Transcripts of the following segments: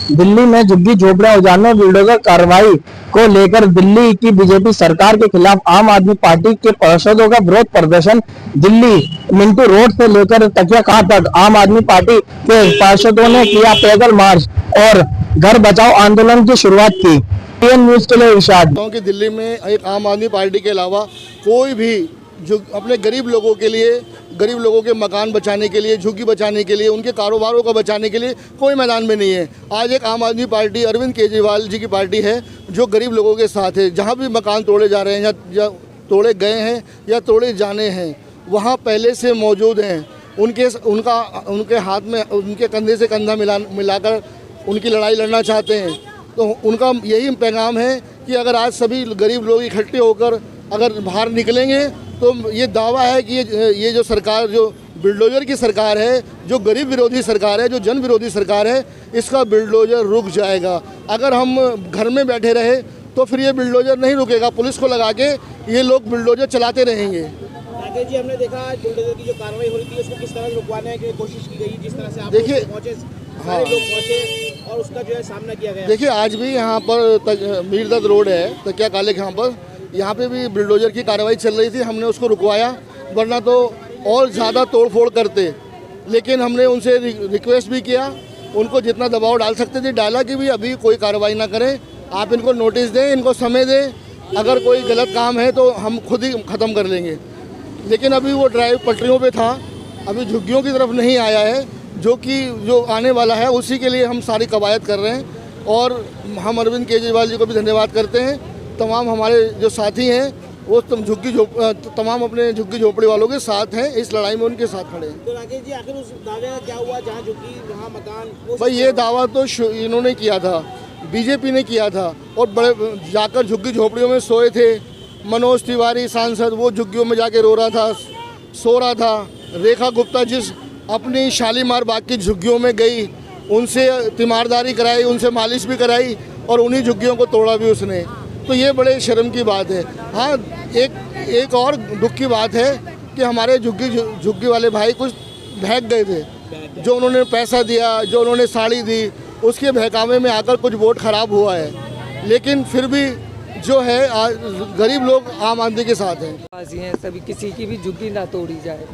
दिल्ली में झुग्गी झोपड़ियां उजाड़ने बुलडोजर कार्रवाई को लेकर दिल्ली की बीजेपी सरकार के खिलाफ आम आदमी पार्टी के पार्षदों का विरोध प्रदर्शन। दिल्ली मिंटू रोड से लेकर तकिया तक आम आदमी पार्टी के पार्षदों ने किया पैदल मार्च और घर बचाओ आंदोलन की शुरुआत की। न्यूज के लिए इरशाद। क्योंकि दिल्ली में एक आम आदमी पार्टी के अलावा कोई भी जो अपने गरीब लोगों के लिए, गरीब लोगों के मकान बचाने के लिए, झुग्गी बचाने के लिए, उनके कारोबारों को बचाने के लिए कोई मैदान में नहीं है। आज एक आम आदमी पार्टी अरविंद केजरीवाल जी की पार्टी है जो गरीब लोगों के साथ है। जहाँ भी मकान तोड़े जा रहे हैं या तोड़े गए हैं या तोड़े जाने हैं, वहाँ पहले से मौजूद हैं। उनके हाथ में, उनके कंधे से कंधा मिलाकर उनकी लड़ाई लड़ना चाहते हैं। तो उनका यही पैगाम है कि अगर आज सभी गरीब लोग इकट्ठे होकर अगर बाहर निकलेंगे तो ये दावा है कि ये जो सरकार, जो बुलडोजर की सरकार है, जो गरीब विरोधी सरकार है, जो जन विरोधी सरकार है, इसका बुलडोजर रुक जाएगा। अगर हम घर में बैठे रहे तो फिर ये बुलडोजर नहीं रुकेगा। पुलिस को लगा के ये लोग बुलडोजर चलाते रहेंगे। राकेश जी, हमने देखा बुलडोजर की जो कार्रवाई हो रही थी उसको किस तरह रुकवाने की कोशिश की गई, जिस तरह से आप देखिए, पहुंचे, सारे लोग पहुंचे और उसका जो है सामना किया गया। देखिए, आज भी यहाँ पर मीरदर्द रोड है, तकिया काले यहाँ पे भी बुलडोजर की कार्रवाई चल रही थी। हमने उसको रुकवाया, वरना तो और ज़्यादा तोड़फोड़ करते। लेकिन हमने उनसे रिक्वेस्ट भी किया, उनको जितना दबाव डाल सकते थे डाला कि भी अभी कोई कार्रवाई ना करें, आप इनको नोटिस दें, इनको समय दें। अगर कोई गलत काम है तो हम खुद ही ख़त्म कर लेंगे। लेकिन अभी वो ड्राइव पटरियों पे था, अभी झुग्गियों की तरफ नहीं आया है, जो आने वाला है उसी के लिए हम सारी कवायद कर रहे हैं। और हम अरविंद केजरीवाल जी को भी धन्यवाद करते हैं। तमाम हमारे जो साथी हैं वो तमाम अपने झुग्गी झोपड़ी वालों के साथ हैं, इस लड़ाई में उनके साथ खड़े हैं। तो राकेश जी, आखिर उस दावे का क्या हुआ, जहाँ झुग्गी वहाँ मकान? भाई, ये दावा तो इन्होंने किया था, बीजेपी ने किया था, और बड़े जाकर झुग्गी झोपड़ियों में सोए थे। मनोज तिवारी सांसद वो झुग्गियों में जाके रो रहा था, सो रहा था। रेखा गुप्ता जिस अपनी शालीमार बाग की झुग्गियों में गई, उनसे तीमारदारी कराई, उनसे मालिश भी कराई और उन्हीं झुग्गियों को तोड़ा भी उसने। तो ये बड़े शर्म की बात है। हाँ, एक और दुख की बात है कि हमारे झुग्गी वाले भाई कुछ बहक गए थे। जो उन्होंने पैसा दिया, जो उन्होंने साड़ी दी, उसके बहकावे में आकर कुछ वोट खराब हुआ है। लेकिन फिर भी जो है गरीब लोग आम आदमी के साथ हैं। सभी किसी की भी झुग्गी ना तोड़ी जाए,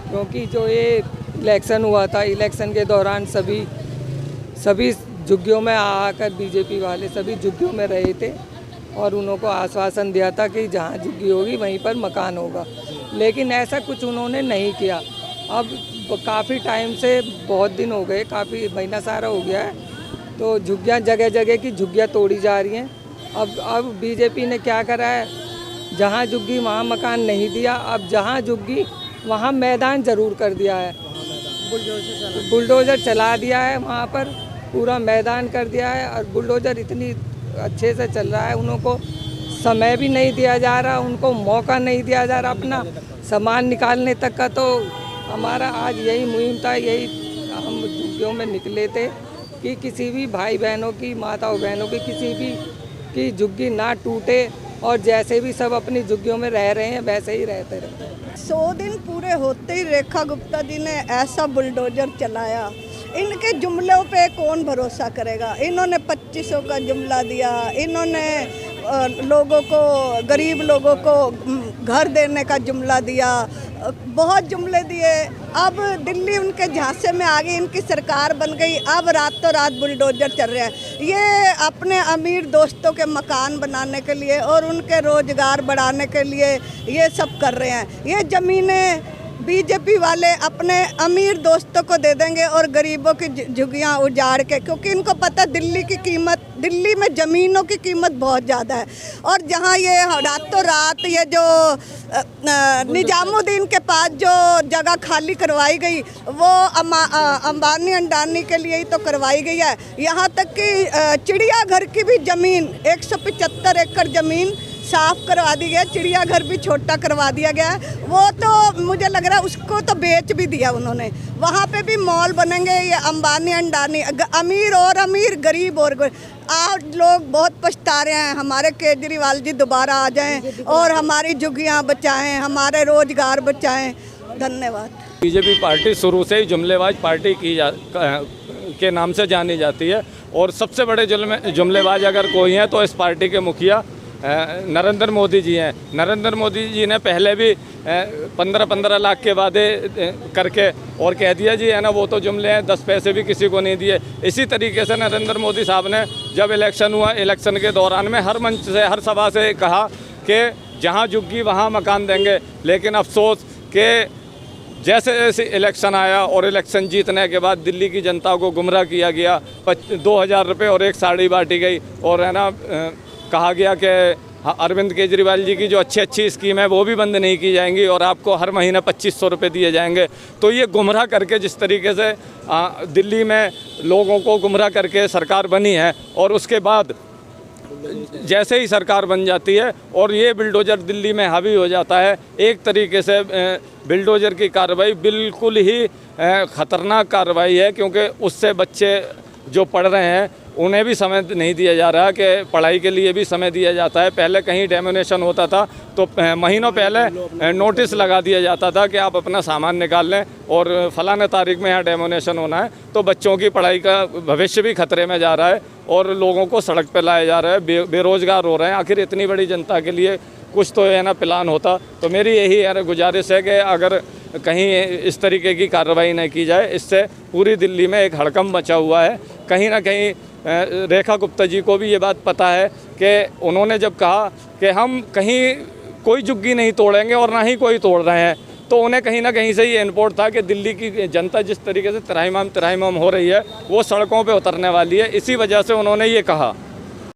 क्योंकि जो ये इलेक्शन हुआ था, इलेक्शन के दौरान सभी झुग्गियों में आकर बीजेपी वाले सभी झुग्गियों में रहे थे और उनको आश्वासन दिया था कि जहाँ झुग्गी होगी वहीं पर मकान होगा। लेकिन ऐसा कुछ उन्होंने नहीं किया। अब काफ़ी टाइम से, बहुत दिन हो गए, काफ़ी महीना सारा हो गया है, तो झुग्गियाँ जगह जगह की झुग्गियाँ तोड़ी जा रही हैं। अब बीजेपी ने क्या करा है, जहाँ झुग्गी वहाँ मकान नहीं दिया, अब जहाँ झुग्गी वहाँ मैदान ज़रूर कर दिया है। बुलडोज़र चला दिया है, वहाँ पर पूरा मैदान कर दिया है। और बुलडोज़र इतनी अच्छे से चल रहा है, उनको समय भी नहीं दिया जा रहा, उनको मौका नहीं दिया जा रहा अपना सामान निकालने तक का। तो हमारा आज यही मुहिम था, यही हम झुग्गियों में निकले थे कि किसी भी भाई बहनों की, माताओं बहनों की, किसी भी की झुग्गी ना टूटे और जैसे भी सब अपनी झुग्गियों में रह रहे हैं वैसे ही रहते रहे। 100 दिन पूरे होते ही रेखा गुप्ता जी ने ऐसा बुलडोजर चलाया, इनके जुमलों पे कौन भरोसा करेगा। इन्होंने 2500 का जुमला दिया, इन्होंने लोगों को, गरीब लोगों को घर देने का जुमला दिया, बहुत जुमले दिए। अब दिल्ली उनके झांसे में आ गई, इनकी सरकार बन गई, अब रातों रात बुलडोजर चल रहा है। ये अपने अमीर दोस्तों के मकान बनाने के लिए और उनके रोजगार बढ़ाने के लिए ये सब कर रहे हैं। ये ज़मीनें बीजेपी वाले अपने अमीर दोस्तों को दे देंगे और गरीबों की झुग्गियाँ उजाड़ के, क्योंकि इनको पता दिल्ली में ज़मीनों की कीमत बहुत ज़्यादा है। और जहाँ ये रातों रात ये जो निजामुद्दीन के पास जो जगह खाली करवाई गई, वो अंबानी अंडानी के लिए ही तो करवाई गई है। यहाँ तक कि चिड़ियाघर की भी ज़मीन 175 एकड़ ज़मीन साफ करवा दी गया, चिड़ियाघर भी छोटा करवा दिया गया है। वो तो मुझे लग रहा है उसको तो बेच भी दिया उन्होंने। वहाँ पे भी मॉल बनेंगे, ये अंबानी अंडानी, अमीर और अमीर, गरीब और आज लोग बहुत पछता रहे हैं। हमारे केजरीवाल जी दोबारा आ जाएं और हमारी झुग्गियाँ बचाएं, हमारे रोजगार बचाएं। धन्यवाद। बीजेपी पार्टी शुरू से ही जुमलेबाज पार्टी के नाम से जानी जाती है और सबसे बड़े जुमलेबाज अगर कोई हैं तो इस पार्टी के मुखिया नरेंद्र मोदी जी हैं। नरेंद्र मोदी जी ने पहले भी 15-15 लाख के वादे करके और कह दिया जी है ना, वो तो जुमले हैं, 10 पैसे भी किसी को नहीं दिए। इसी तरीके से नरेंद्र मोदी साहब ने जब इलेक्शन हुआ, इलेक्शन के दौरान में हर मंच से, हर सभा से कहा कि जहां झुग्गी वहां मकान देंगे। लेकिन अफसोस कि जैसे जैसे इलेक्शन आया और इलेक्शन जीतने के बाद दिल्ली की जनता को गुमराह किया गया, 2000 रुपये और एक साड़ी बांटी गई और है ना कहा गया कि अरविंद केजरीवाल जी की जो अच्छी स्कीम है वो भी बंद नहीं की जाएंगी और आपको हर महीने 2500 रुपये दिए जाएंगे। तो ये गुमराह करके जिस तरीके से दिल्ली में लोगों को गुमराह करके सरकार बनी है और उसके बाद जैसे ही सरकार बन जाती है और ये बिल्डोजर दिल्ली में हावी हो जाता है, एक तरीके से बिल्डोजर की कार्रवाई बिल्कुल ही ख़तरनाक कार्रवाई है, क्योंकि उससे बच्चे जो पढ़ रहे हैं उन्हें भी समय नहीं दिया जा रहा कि पढ़ाई के लिए भी समय दिया जाता है। पहले कहीं डेमोनेशन होता था तो महीनों पहले नोटिस लगा दिया जाता था कि आप अपना सामान निकाल लें और फलाने तारीख में यहाँ डेमोनेशन होना है। तो बच्चों की पढ़ाई का भविष्य भी खतरे में जा रहा है और लोगों को सड़क पर लाया जा रहा है, बेरोज़गार हो रहे हैं। आखिर इतनी बड़ी जनता के लिए कुछ तो है ना प्लान होता। तो मेरी यही है गुजारिश है कि अगर कहीं इस तरीके की कार्रवाई नहीं की जाए, इससे पूरी दिल्ली में एक हड़कंप मचा हुआ है। कहीं ना कहीं रेखा गुप्ता जी को भी ये बात पता है कि उन्होंने जब कहा कि हम कहीं कोई झुग्गी नहीं तोड़ेंगे और ना ही कोई तोड़ रहे हैं, तो उन्हें कहीं ना कहीं से ये इनपुट था कि दिल्ली की जनता जिस तरीके से त्राहिमाम हो रही है वो सड़कों पे उतरने वाली है। इसी वजह से उन्होंने ये कहा।